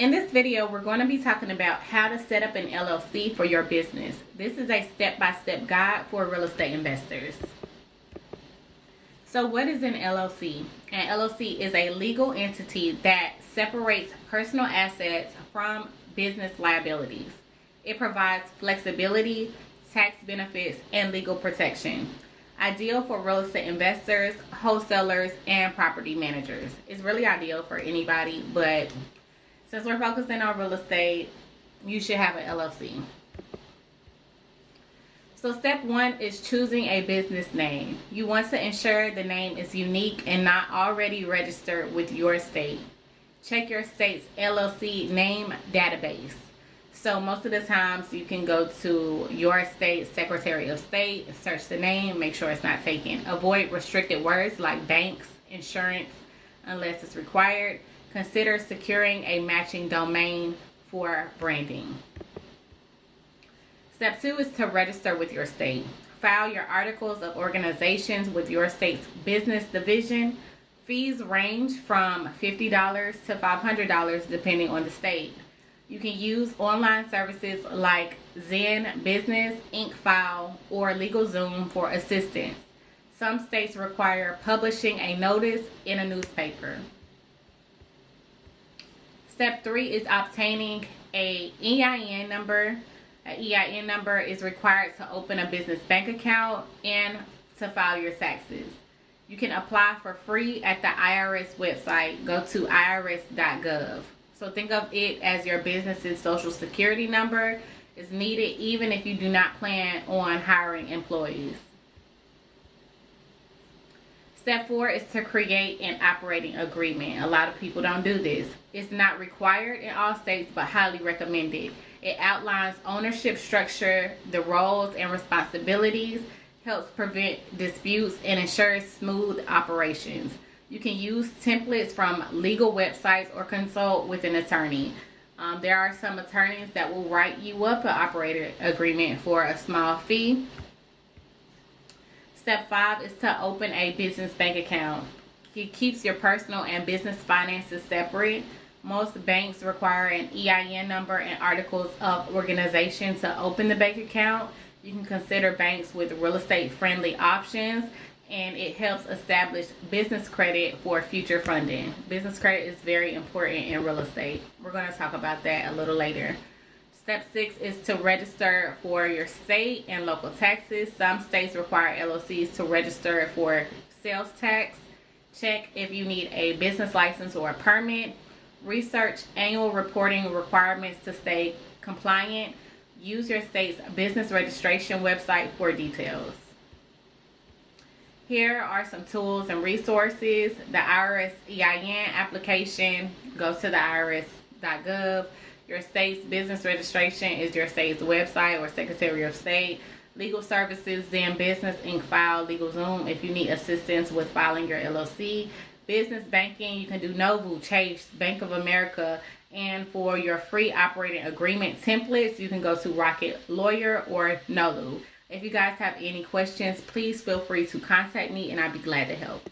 In this video, we're going to be talking about how to set up an LLC for your business. This is a step-by-step guide for real estate investors. So what is an LLC? An LLC is a legal entity that separates personal assets from business liabilities. It provides flexibility, tax benefits, and legal protection. Ideal for real estate investors, wholesalers, and property managers. It's really ideal for anybody, but since we're focusing on real estate, you should have an LLC. So step one is choosing a business name. You want to ensure the name is unique and not already registered with your state. Check your state's LLC name database. So most of the times you can go to your state Secretary of State, search the name, make sure it's not taken. Avoid restricted words like banks, insurance, unless it's required. Consider securing a matching domain for branding. Step two is to register with your state. File your articles of organizations with your state's business division. Fees range from $50 to $500 depending on the state. You can use online services like Zen Business, InkFile, or LegalZoom for assistance. Some states require publishing a notice in a newspaper. Step three is obtaining an EIN number. An EIN number is required to open a business bank account and to file your taxes. You can apply for free at the IRS website. Go to irs.gov. So think of it as your business's social security number is needed even if you do not plan on hiring employees. Step four is to create an operating agreement. A lot of people don't do this. It's not required in all states, but highly recommended. It outlines ownership structure, the roles and responsibilities, helps prevent disputes, and ensures smooth operations. You can use templates from legal websites or consult with an attorney. There are some attorneys that will write you up an operating agreement for a small fee. Step five is to open a business bank account. It keeps your personal and business finances separate. Most banks require an EIN number and articles of organization to open the bank account. You can consider banks with real estate friendly options, and it helps establish business credit for future funding. Business credit is very important in real estate. We're going to talk about that a little later. Step six is to register for your state and local taxes. Some states require LLCs to register for sales tax. Check if you need a business license or a permit. Research annual reporting requirements to stay compliant. Use your state's business registration website for details. Here are some tools and resources. The IRS EIN application, go to the irs.gov. Your state's business registration is your state's website or Secretary of State. Legal services, Zen Business, InkFile, LegalZoom if you need assistance with filing your LLC. Business banking, you can do Novu, Chase, Bank of America. And for your free operating agreement templates, you can go to Rocket Lawyer or Nolu. If you guys have any questions, please feel free to contact me and I'd be glad to help.